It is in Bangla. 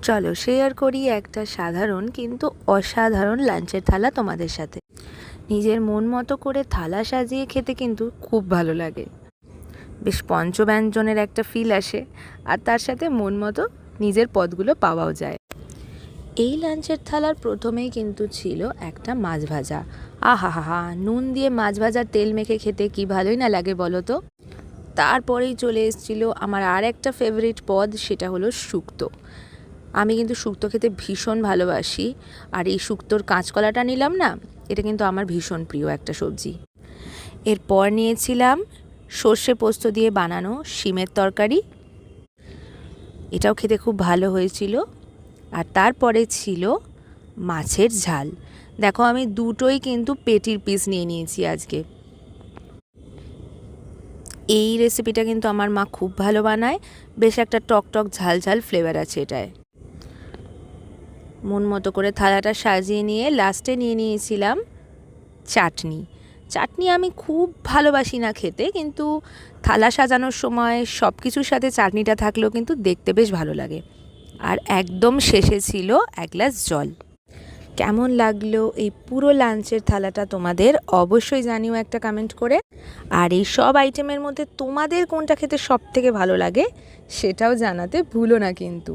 চলো শেয়ার করি একটা সাধারণ কিন্তু অসাধারণ লাঞ্চের থালা তোমাদের সাথে। নিজের মন মতো করে থালা সাজিয়ে খেতে কিন্তু খুব ভালো লাগে, বেশ পঞ্চব্যঞ্জনের একটা ফিল আসে, আর তার সাথে মন মতো নিজের পদগুলো পাওয়াও যায়। এই লাঞ্চের থালার প্রথমেই কিন্তু ছিল একটা মাছ ভাজা। আহা হা হা, নুন দিয়ে মাছ ভাজার তেল মেখে খেতে কি ভালোই না লাগে বলো তো। তারপরেই চলে এসেছিলো আমার আর একটা ফেভারিট পদ, সেটা হলো শুক্তো। আমি কিন্তু শুক্তো খেতে ভীষণ ভালোবাসি, আর এই শুক্তোর কাঁচকলাটা নিলাম না, এটা কিন্তু আমার ভীষণ প্রিয় একটা সবজি। এরপর নিয়েছিলাম সর্ষে পোস্ত দিয়ে বানানো শিমের তরকারি, এটাও খেতে খুব ভালো হয়েছিল। আর তারপরে ছিল মাছের ঝাল। দেখো আমি দুটোই কিন্তু পেটির পিস নিয়ে নিয়েছি আজকে। এই রেসিপিটা কিন্তু আমার মা খুব ভালো বানায়, বেশ একটা টক টক ঝাল ঝাল ফ্লেভার আছে এটায়। মন মতো করে থালাটা সাজিয়ে নিয়ে লাস্টে নিয়ে নিয়েছিলাম চাটনি। চাটনি আমি খুব ভালোবাসি না খেতে, কিন্তু থালা সাজানোর সময় সব কিছুর সাথে চাটনিটা থাকলেও কিন্তু দেখতে বেশ ভালো লাগে। আর একদম শেষে ছিল এক গ্লাস জল। কেমন লাগলো এই পুরো লাঞ্চের থালাটা তোমাদের অবশ্যই জানিও একটা কমেন্ট করে। আর এই সব আইটেমের মধ্যে তোমাদের কোনটা খেতে সব থেকে ভালো লাগে সেটাও জানাতে ভুলো না কিন্তু।